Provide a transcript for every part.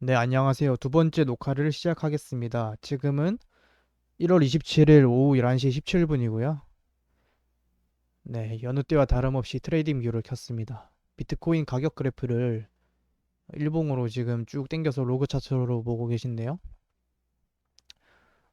네, 안녕하세요. 두 번째 녹화를 시작하겠습니다. 지금은 1월 27일 오후 11시 17분이고요. 네, 여느 때와 다름없이 트레이딩 뷰를 켰습니다. 비트코인 가격 그래프를 일봉으로 지금 쭉 당겨서 로그 차트로 보고 계신데요.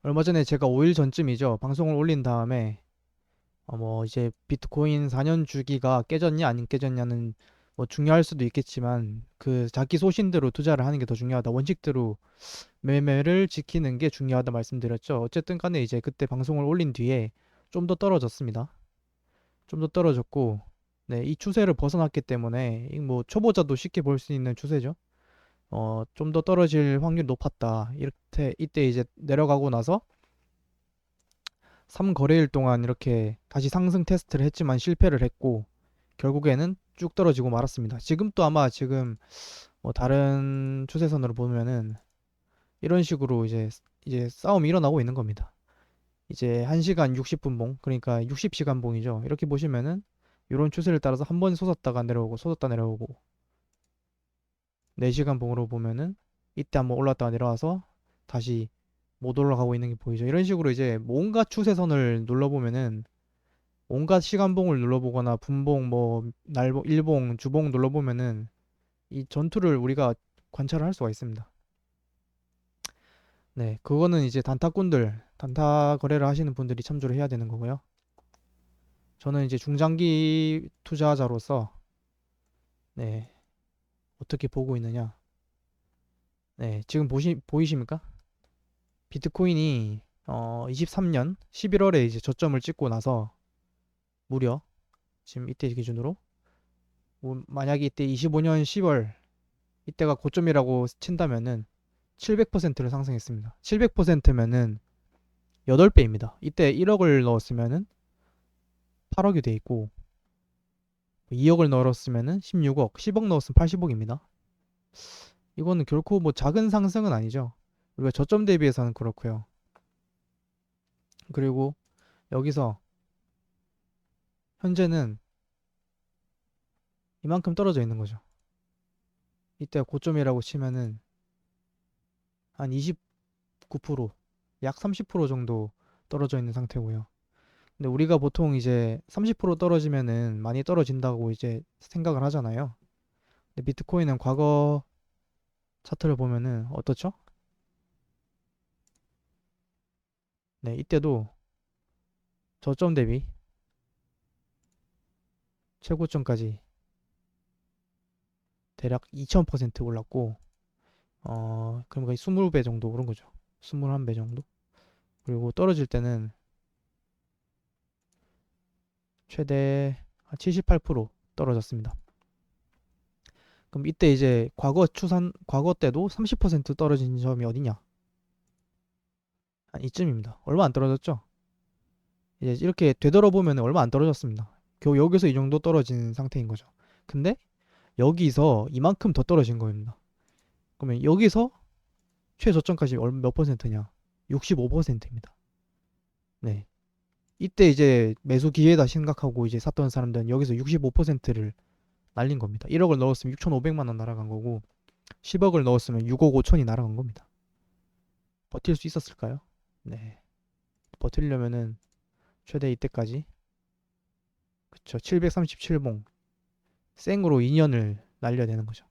얼마 전에 제가 5일 전쯤이죠. 방송을 올린 다음에 뭐 이제 비트코인 4년 주기가 깨졌냐 안 깨졌냐는 뭐 중요할 수도 있겠지만 그 자기 소신대로 투자를 하는 게 더 중요하다. 원칙대로 매매를 지키는 게 중요하다 말씀드렸죠. 어쨌든 간에 이제 그때 방송을 올린 뒤에 좀 더 떨어졌습니다. 좀 더 떨어졌고, 네, 이 추세를 벗어났기 때문에 뭐 초보자도 쉽게 볼 수 있는 추세죠. 좀 더 떨어질 확률이 높았다. 이때 이제 내려가고 나서 3거래일 동안 이렇게 다시 상승 테스트를 했지만 실패를 했고, 결국에는 쭉 떨어지고 말았습니다. 지금 또 아마 지금 뭐 다른 추세선으로 보면은 이런 식으로 이제 싸움이 일어나고 있는 겁니다. 이제 1시간 60분 봉, 그러니까 60시간 봉이죠. 이렇게 보시면은 이런 추세를 따라서 한 번 솟았다가 내려오고 솟았다 내려오고 4시간 봉으로 보면은 이때 한번 올랐다가 내려와서 다시 못 올라가고 있는 게 보이죠. 이런 식으로 이제 온갖 추세선을 눌러보면은 온갖 시간봉을 눌러보거나 분봉, 뭐 날봉, 일봉, 주봉 눌러보면은 이 전투를 우리가 관찰을 할 수가 있습니다. 네, 그거는 이제 단타꾼들, 단타 거래를 하시는 분들이 참조를 해야 되는 거고요. 저는 이제 중장기 투자자로서 네, 어떻게 보고 있느냐? 네, 지금 보이십니까? 비트코인이 23년 11월에 이제 저점을 찍고 나서 무려 지금 이때 기준으로 만약에 이때 25년 10월 이때가 고점이라고 친다면은 700%를 상승했습니다. 700%면은 8배입니다. 이때 1억을 넣었으면은 8억이 돼 있고 2억을 넣었으면은 16억, 10억 넣었으면 80억입니다. 이거는 결코 뭐 작은 상승은 아니죠. 우리가 저점 대비해서는 그렇고요. 그리고 여기서 현재는 이만큼 떨어져 있는 거죠. 이때 고점이라고 치면은 한 29%, 약 30% 정도 떨어져 있는 상태고요. 근데 우리가 보통 이제 30% 떨어지면은 많이 떨어진다고 이제 생각을 하잖아요. 근데 비트코인은 과거 차트를 보면은 어떻죠? 네, 이때도 저점 대비 최고점까지 대략 2000% 올랐고 그럼 거의 20배 정도 오른 거죠. 21배 정도. 그리고 떨어질 때는 최대 한 78% 떨어졌습니다. 그럼 이때 이제 과거 때도 30% 떨어진 점이 어디냐? 한 이쯤입니다. 얼마 안 떨어졌죠? 이제 이렇게 되돌아보면 얼마 안 떨어졌습니다. 겨우 여기서 이 정도 떨어진 상태인 거죠. 근데 여기서 이만큼 더 떨어진 겁니다. 그러면 여기서 최저점까지 몇 퍼센트냐? 65%입니다. 네. 이때 이제 매수 기회다 생각하고 이제 샀던 사람들은 여기서 65%를 날린 겁니다. 1억을 넣었으면 6,500만 원 날아간 거고 10억을 넣었으면 6억 5천이 날아간 겁니다. 버틸 수 있었을까요? 네. 버틸려면은 최대 이때까지 그쵸 737봉 생으로 2년을 날려야 되는 거죠.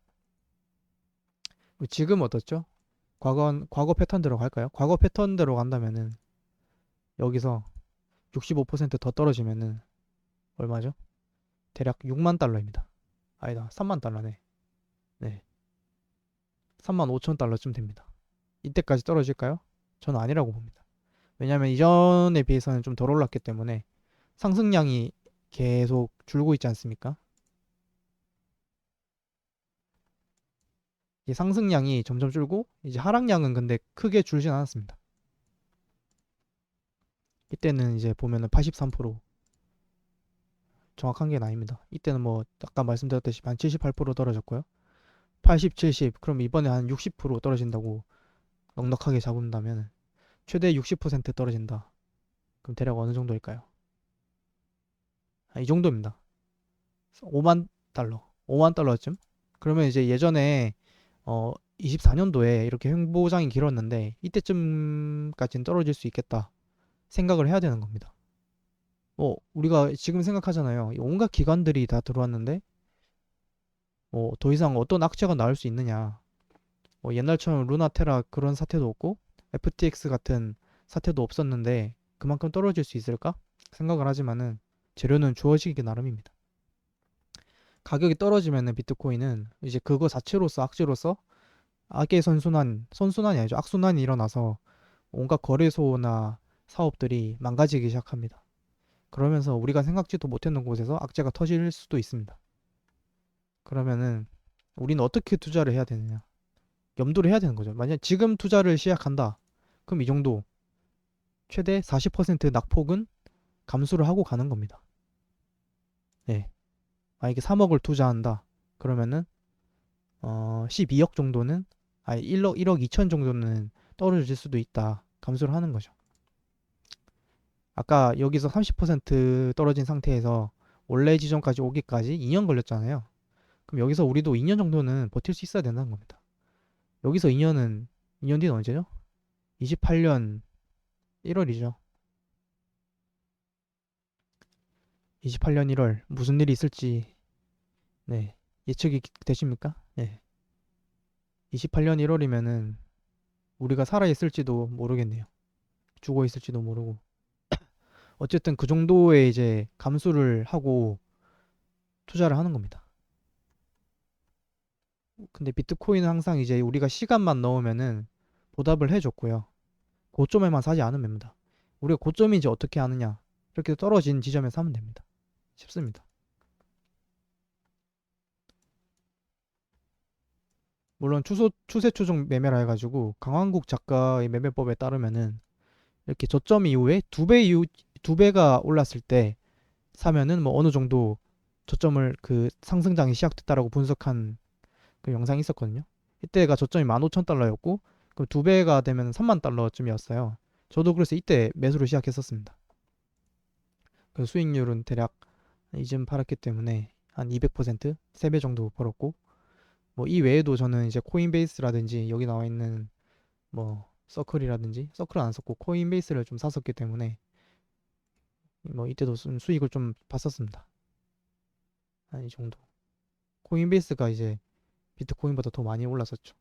지금 어떻죠? 과거 패턴대로 갈까요? 과거 패턴대로 간다면은 여기서 65%더 떨어지면은 얼마죠? 대략 6만 달러입니다. 아니다 3만 달러네. 네 3만 5천 달러쯤 됩니다. 이때까지 떨어질까요? 저는 아니라고 봅니다. 왜냐하면 이전에 비해서는 좀 덜 올랐기 때문에 상승량이 계속 줄고 있지 않습니까? 이 상승량이 점점 줄고 이제 하락량은 근데 크게 줄진 않았습니다. 이때는 이제 보면은 83% 정확한 게 아닙니다. 이때는 뭐 아까 말씀드렸듯이 한 78% 떨어졌고요. 80, 70 그럼 이번에 한 60% 떨어진다고 넉넉하게 잡은다면 최대 60% 떨어진다. 그럼 대략 어느 정도일까요? 이 정도입니다. 5만 달러, 5만 달러쯤? 그러면 이제 예전에 24년도에 이렇게 횡보장이 길었는데 이때쯤까지는 떨어질 수 있겠다 생각을 해야 되는 겁니다. 우리가 지금 생각하잖아요. 온갖 기관들이 다 들어왔는데 더 이상 어떤 악재가 나올 수 있느냐. 옛날처럼 루나테라 그런 사태도 없고 FTX 같은 사태도 없었는데 그만큼 떨어질 수 있을까? 생각을 하지만은 재료는 주어지기 나름입니다. 가격이 떨어지면은 비트코인은 이제 그거 자체로서 악재로서 악의 선순환이 아니죠. 악순환이 일어나서 온갖 거래소나 사업들이 망가지기 시작합니다. 그러면서 우리가 생각지도 못했는 곳에서 악재가 터질 수도 있습니다. 그러면은 우리는 어떻게 투자를 해야 되느냐? 염두를 해야 되는 거죠. 만약 지금 투자를 시작한다. 그럼 이 정도 최대 40% 낙폭은 감수를 하고 가는 겁니다. 네. 만약에 3억을 투자한다. 그러면은 12억 정도는 1억 2천 정도는 떨어질 수도 있다. 감수를 하는 거죠. 아까 여기서 30% 떨어진 상태에서 원래 지점까지 오기까지 2년 걸렸잖아요. 그럼 여기서 우리도 2년 정도는 버틸 수 있어야 된다는 겁니다. 여기서 2년 뒤는 언제죠? 28년 1월이죠. 28년 1월 무슨 일이 있을지 네, 예측이 되십니까? 네. 28년 1월이면은 우리가 살아 있을지도 모르겠네요. 죽어 있을지도 모르고. 어쨌든 그 정도의 이제 감수를 하고 투자를 하는 겁니다. 근데 비트코인은 항상 이제 우리가 시간만 넣으면은 보답을 해줬고요. 고점에만 사지 않으면 됩니다. 우리가 고점인지 어떻게 아느냐? 이렇게 떨어진 지점에 사면 됩니다. 쉽습니다. 물론 추세 추종 매매라 해가지고 강한국 작가의 매매법에 따르면은 이렇게 저점 이후에 두 배가 올랐을 때 사면은 뭐 어느 정도 저점을 그 상승장이 시작됐다라고 분석한 그 영상이 있었거든요. 이때가 저점이 15,000달러였고 그 두 배가 되면 3만 달러쯤이었어요. 저도 그래서 이때 매수를 시작했었습니다. 그 수익률은 대략 이쯤 팔았기 때문에 한 200%, 3배 정도 벌었고 뭐 이 외에도 저는 이제 코인베이스라든지 여기 나와 있는 뭐 서클이라든지 서클은 안 썼고 코인베이스를 좀 샀었기 때문에 뭐 이때도 수익을 좀 봤었습니다. 한 이 정도. 코인베이스가 이제 비트코인보다 더 많이 올랐었죠.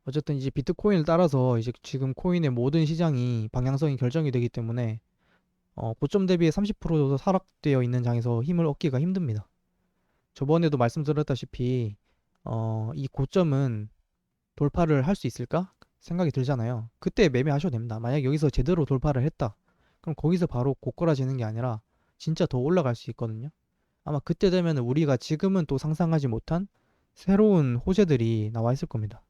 어쨌든 이제 비트코인을 따라서 이제 지금 코인의 모든 시장이 방향성이 결정이 되기 때문에 고점 대비 30% 정도 하락되어 있는 장에서 힘을 얻기가 힘듭니다. 저번에도 말씀드렸다시피 이 고점은 돌파를 할 수 있을까 생각이 들잖아요. 그때 매매하셔도 됩니다. 만약 여기서 제대로 돌파를 했다. 그럼 거기서 바로 고꾸라지는 게 아니라 진짜 더 올라갈 수 있거든요. 아마 그때 되면 우리가 지금은 또 상상하지 못한 새로운 호재들이 나와 있을 겁니다.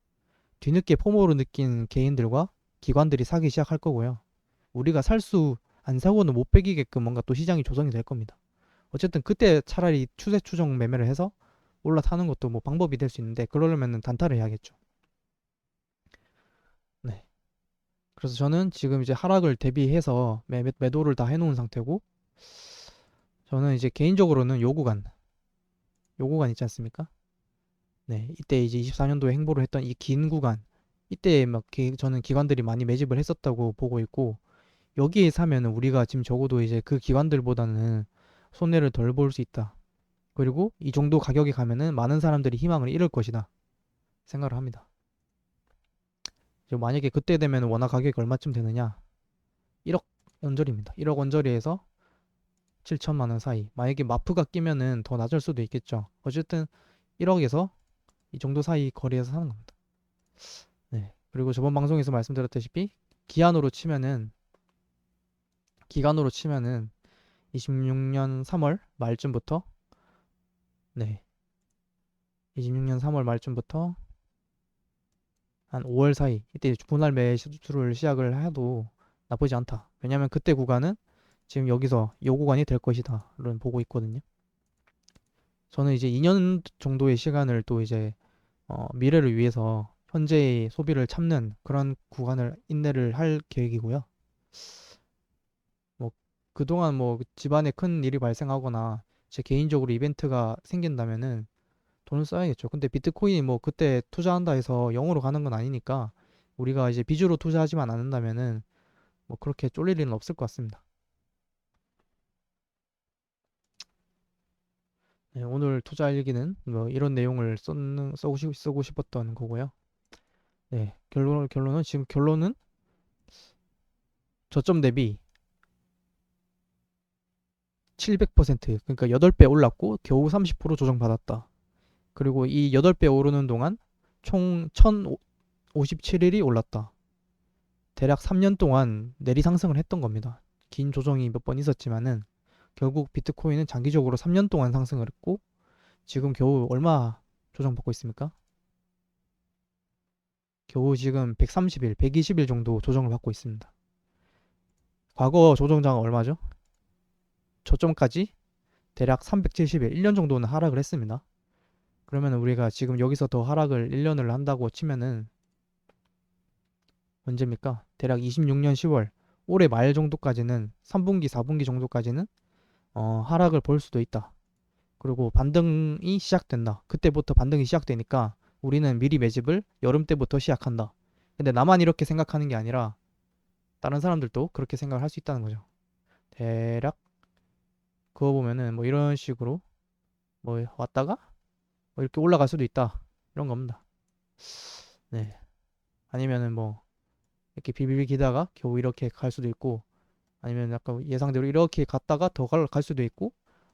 뒤늦게 포모로 느낀 개인들과 기관들이 사기 시작할 거고요. 우리가 안 사고는 못 빼기게끔 뭔가 또 시장이 조성이 될 겁니다. 어쨌든 그때 차라리 추세 추정 매매를 해서 올라타는 것도 뭐 방법이 될 수 있는데 그러려면 단타를 해야겠죠. 네. 그래서 저는 지금 이제 하락을 대비해서 매도를 다 해놓은 상태고 저는 이제 개인적으로는 요 구간 있지 않습니까? 네. 이때 이제 24년도에 행보를 했던 이 긴 구간 이때 막 저는 기관들이 많이 매집을 했었다고 보고 있고 여기에 사면은 우리가 지금 적어도 이제 그 기관들보다는 손해를 덜 볼 수 있다. 그리고 이 정도 가격에 가면은 많은 사람들이 희망을 잃을 것이다. 생각을 합니다. 만약에 그때 되면 원화 가격이 얼마쯤 되느냐? 1억 원저리입니다. 1억 원저리에서 7천만 원 사이. 만약에 마프가 끼면은 더 낮을 수도 있겠죠. 어쨌든 1억에서 이 정도 사이 거리에서 사는 겁니다. 네. 그리고 저번 방송에서 말씀드렸다시피 기간으로 치면은 26년 3월 말쯤부터 네. 26년 3월 말쯤부터 한 5월 사이 이때 분할 매수를 시작을 해도 나쁘지 않다. 왜냐면 그때 구간은 지금 여기서 요 구간이 될 것이다를 보고 있거든요. 저는 이제 2년 정도의 시간을 또 이제 미래를 위해서 현재의 소비를 참는 그런 구간을 인내를 할 계획이고요. 뭐 그동안 뭐 집안에 큰 일이 발생하거나 제 개인적으로 이벤트가 생긴다면은 돈을 써야겠죠. 근데 비트코인이 뭐 그때 투자한다 해서 0으로 가는 건 아니니까 우리가 이제 빚으로 투자하지만 않는다면은 뭐 그렇게 쫄릴 일은 없을 것 같습니다. 네, 오늘 투자 일기는 뭐 이런 내용을 쓰고 싶었던 거고요. 네, 결론은 저점 대비 700% 그러니까 8배 올랐고 겨우 30% 조정받았다. 그리고 이 8배 오르는 동안 총 1057일이 올랐다. 대략 3년 동안 내리 상승을 했던 겁니다. 긴 조정이 몇 번 있었지만은 결국 비트코인은 장기적으로 3년 동안 상승을 했고 지금 겨우 얼마 조정받고 있습니까? 겨우 지금 130일, 120일 정도 조정을 받고 있습니다. 과거 조정장은 얼마죠? 저점까지 대략 370일, 1년 정도는 하락을 했습니다. 그러면 우리가 지금 여기서 더 하락을 1년을 한다고 치면은 언제입니까? 대략 26년 10월, 올해 말 정도까지는 3분기, 4분기 정도까지는 하락을 볼 수도 있다. 그리고 반등이 시작된다. 그때부터 반등이 시작되니까 우리는 미리 매집을 여름 때부터 시작한다. 근데 나만 이렇게 생각하는 게 아니라 다른 사람들도 그렇게 생각을 할 수 있다는 거죠. 대략 그거 보면은 뭐 이런 식으로 뭐 왔다가 뭐 이렇게 올라갈 수도 있다. 이런 겁니다. 네. 아니면은 뭐 이렇게 비비비 기다가 겨우 이렇게 갈 수도 있고 아니면 약간 예상대로 이렇게 갔다가 더 갈 수도 있고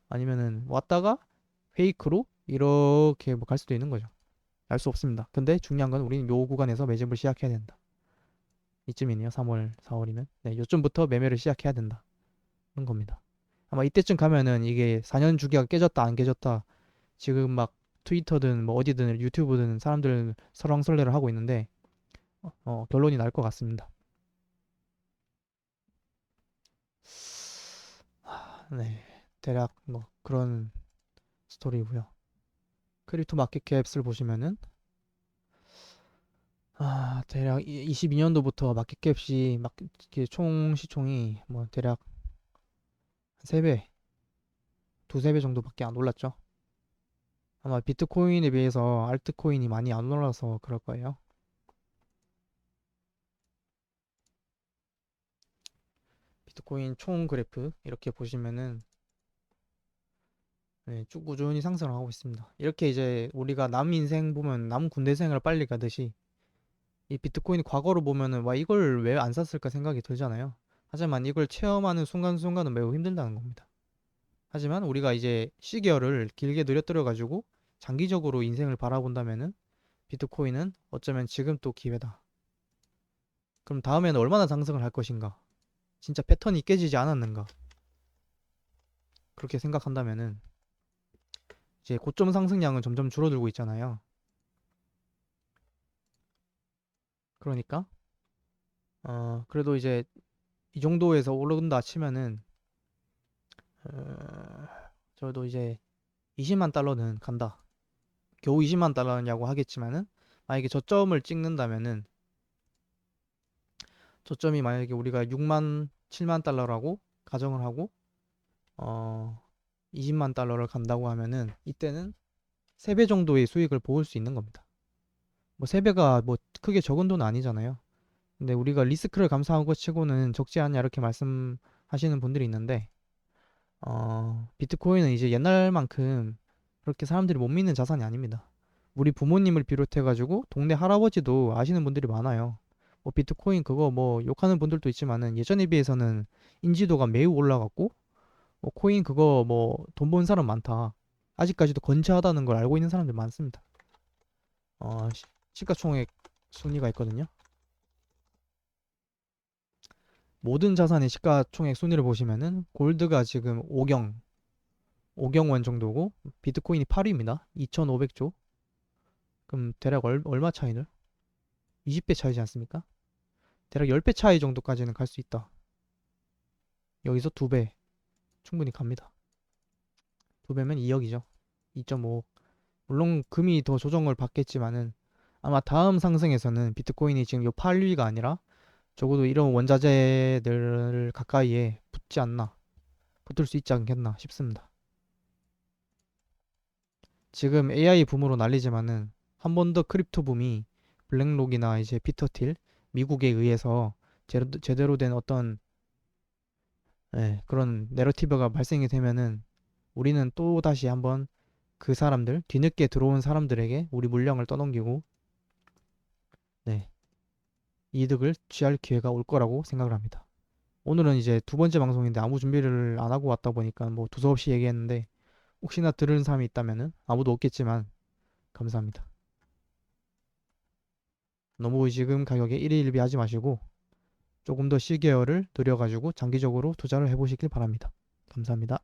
아니면은 왔다가 페이크로 이렇게 뭐 갈 수도 있는 거죠. 알 수 없습니다. 근데 중요한 건 우리는 요 구간에서 매집을 시작해야 된다. 이쯤이네요. 3월, 4월이면. 네, 요쯤부터 매매를 시작해야 된다. 그런 겁니다. 아마 이때쯤 가면은 이게 4년 주기가 깨졌다, 안 깨졌다. 지금 막 트위터든 뭐 어디든 유튜브든 사람들 설왕설래를 하고 있는데 결론이 날 것 같습니다. 네, 대략 뭐 그런 스토리고요. 크립토 마켓캡을 보시면은 대략 22년도부터 마켓캡이 막 이렇게 총 시총이 뭐 대략 3배, 두세 배 정도밖에 안 올랐죠. 아마 비트코인에 비해서 알트코인이 많이 안 올라서 그럴 거예요. 비트코인 총 그래프 이렇게 보시면은 네, 쭉 꾸준히 상승을 하고 있습니다. 이렇게 이제 우리가 남 인생 보면 남 군대생을 빨리 가듯이 이 비트코인 과거로 보면은 와 이걸 왜 안 샀을까 생각이 들잖아요. 하지만 이걸 체험하는 순간순간은 매우 힘들다는 겁니다. 하지만 우리가 이제 시계열을 길게 늘려뜨려 가지고 장기적으로 인생을 바라본다면은 비트코인은 어쩌면 지금 또 기회다. 그럼 다음에는 얼마나 상승을 할 것인가? 진짜 패턴이 깨지지 않았는가? 그렇게 생각한다면은 이제 고점 상승량은 점점 줄어들고 있잖아요. 그러니까 그래도 이제 이 정도에서 오른다 치면은 어, 저도 이제 20만 달러는 간다. 겨우 20만 달러냐고 하겠지만은 만약에 저점을 찍는다면은 저점이 만약에 우리가 6만 7만 달러라고 가정을 하고 어 20만 달러를 간다고 하면은 이때는 3배 정도의 수익을 보일 수 있는 겁니다. 뭐 3배가 뭐 크게 적은 돈은 아니잖아요. 근데 우리가 리스크를 감수한 것 치고는 적지 않냐 이렇게 말씀하시는 분들이 있는데 비트코인은 이제 옛날만큼 그렇게 사람들이 못 믿는 자산이 아닙니다. 우리 부모님을 비롯해가지고 동네 할아버지도 아시는 분들이 많아요. 뭐 비트코인 그거 뭐 욕하는 분들도 있지만은 예전에 비해서는 인지도가 매우 올라갔고 뭐 코인 그거 뭐 돈 번 사람 많다. 아직까지도 건재하다는 걸 알고 있는 사람들 많습니다. 시가총액 순위가 있거든요. 모든 자산의 시가총액 순위를 보시면은 골드가 지금 5경원 정도고 비트코인이 8위입니다. 2,500조. 그럼 대략 얼마 차이를? 20배 차이지 않습니까? 대략 10배 차이 정도까지는 갈 수 있다. 여기서 2배 충분히 갑니다. 2배면 2억이죠. 2.5억. 물론 금이 더 조정을 받겠지만은 아마 다음 상승에서는 비트코인이 지금 요 8위가 아니라 적어도 이런 원자재들 가까이에 붙지 않나. 붙을 수 있지 않겠나 싶습니다. 지금 AI 붐으로 난리지만은 한 번 더 크립토 붐이 블랙록이나 이제 피터 틸 미국에 의해서 제대로 된 어떤 그런 내러티브가 발생이 되면은 우리는 또 다시 한번 그 사람들 뒤늦게 들어온 사람들에게 우리 물량을 떠넘기고 네, 이득을 취할 기회가 올 거라고 생각을 합니다. 오늘은 이제 두 번째 방송인데 아무 준비를 안 하고 왔다 보니까 뭐 두서없이 얘기했는데 혹시나 들은 사람이 있다면은 아무도 없겠지만 감사합니다. 너무 지금 가격에 일희일비 하지 마시고 조금 더 시계열을 들여가지고 장기적으로 투자를 해보시길 바랍니다. 감사합니다.